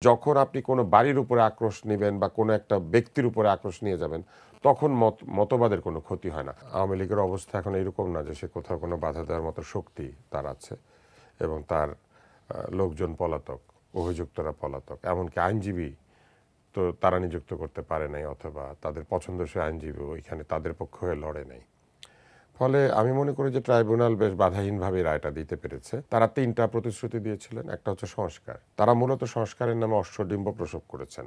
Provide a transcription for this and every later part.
যখন আপনি কোনো বাড়ির উপরে আক্রোশ নেবেন বা কোনো একটা ব্যক্তির উপরে আক্রোশ নিয়ে যাবেন তখন মতবাদের কোনো ক্ষতি হয় না। আওয়ামী লীগের অবস্থা এখন এরকম না যে সে কোথাও কোনো বাধা দেওয়ার মতো শক্তি তার আছে এবং তার লোকজন পলাতক, অভিযুক্তরা পলাতক, এমনকি আইনজীবী তো তারা নিযুক্ত করতে পারে নাই অথবা তাদের পছন্দসই আইনজীবী ওইখানে তাদের পক্ষে হয়ে লড়ে নাই। ফলে আমি মনে করি যে ট্রাইব্যুনাল বেশ বাধাহীনভাবে রায়টা দিতে পেরেছে। তারা ৩টা প্রতিশ্রুতি দিয়েছিলেন। একটা হচ্ছে সংস্কার, তারা মূলত সংস্কারের নামে অশ্বডিম্ব প্রসব করেছেন।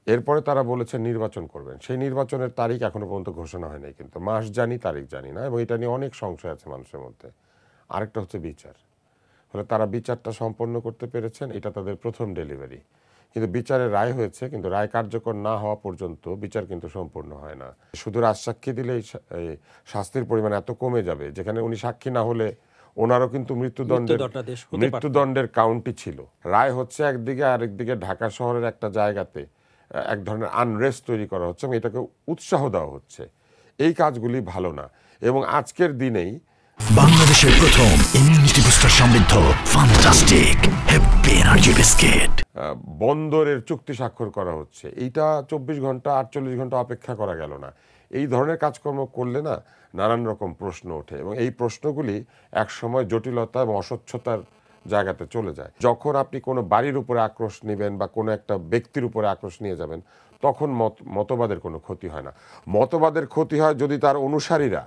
এরপরে তারা বলেছেন নির্বাচন করবেন, সেই নির্বাচনের তারিখ এখনো পর্যন্ত ঘোষণা হয় নাই, কিন্তু মাস জানি তারিখ জানি না, এবং এটা নিয়ে অনেক সংশয় আছে মানুষের মধ্যে। আরেকটা হচ্ছে বিচার, ফলে তারা বিচারটা সম্পন্ন করতে পেরেছেন, এটা তাদের প্রথম ডেলিভারি। কিন্তু বিচারের রায় হয়েছে, কিন্তু রায় কার্যকর না হওয়া পর্যন্ত বিচার কিন্তু সম্পূর্ণ হয় না। শুধু রাজসাক্ষী দিলেই শাস্তির পরিমাণ এত কমে যাবে, যেখানে উনি সাক্ষী না হলে ওনারও কিন্তু মৃত্যুদণ্ডের কাউন্টই ছিল। রায় হচ্ছে একদিকে, আরেকদিকে ঢাকা শহরের একটা জায়গাতে এক ধরনের আনরেস্ট তৈরি করা হচ্ছে এবং এটাকে উৎসাহ দেওয়া হচ্ছে। এই কাজগুলি ভালো না। এবং আজকের দিনেই বাংলাদেশের প্রথম ইমিউনিটি বুস্টার সমৃদ্ধ ফ্যান্টাস্টিক হ্যাপি এনার্জি বিস্কিট বন্দরের চুক্তি স্বাক্ষর করা হচ্ছে। এইটা 24 ঘন্টা 48 ঘন্টা অপেক্ষা করা গেল না। এই ধরনের কাজকর্ম করলে না নানান রকম প্রশ্ন ওঠে এবং এই প্রশ্নগুলি একসময় জটিলতা এবং অস্বচ্ছতার জায়গাতে চলে যায়। যখন আপনি কোনো বাড়ির উপরে আক্রোশ নেবেন বা কোনো একটা ব্যক্তির উপরে আক্রোশ নিয়ে যাবেন তখন মতবাদের কোনো ক্ষতি হয় না। মতবাদের ক্ষতি হয় যদি তার অনুসারীরা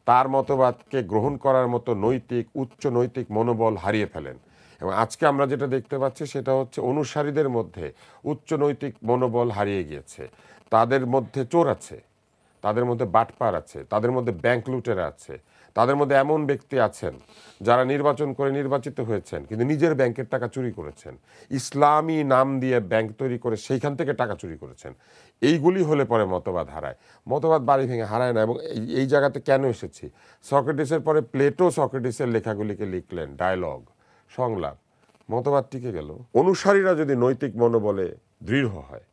তার মতবাদকে গ্রহণ করার মতো উচ্চ নৈতিক মনোবল হারিয়ে ফেলেন। এবং আজকে আমরা যেটা দেখতে পাচ্ছি সেটা হচ্ছে অনুসারীদের মধ্যে উচ্চ নৈতিক মনোবল হারিয়ে গিয়েছে। তাদের মধ্যে চোর আছে, তাদের মধ্যে বাটপার আছে, তাদের মধ্যে ব্যাংক লুটেরা আছে, তাদের মধ্যে এমন ব্যক্তি আছেন যারা নির্বাচন করে নির্বাচিত হয়েছেন কিন্তু নিজের ব্যাংকের টাকা চুরি করেছেন, ইসলামী নাম দিয়ে ব্যাংক তৈরি করে সেইখান থেকে টাকা চুরি করেছেন। এইগুলি হলে পরে মতবাদ হারায়। মতবাদ বাড়ি ভেঙে হারায় না। এবং এই জায়গাতে কেন এসেছি, সক্রেটিসের পরে প্লেটো সক্রেটিসের লেখাগুলিকে লিখলেন, ডায়লগ, সংলাপ, মতবাদ টিকে গেল। অনুসারীরা যদি নৈতিক মনোবলে দৃঢ় হয়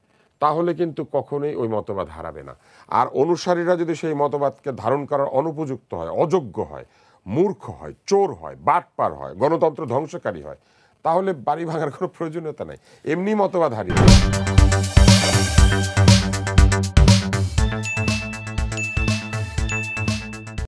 তাহলে কিন্তু কখনোই ওই মতবাদ হারাবে না। আর অনুসারীরা যদি সেই মতবাদকে ধারণ করার অনুপযুক্ত হয়, অযোগ্য হয়, মূর্খ হয়, চোর হয়, বাটপার হয়, গণতন্ত্র ধ্বংসকারী হয়, তাহলে বাড়ি ভাঙার কোনো প্রয়োজনীয়তা নাই, এমনি মতবাদ হারিয়ে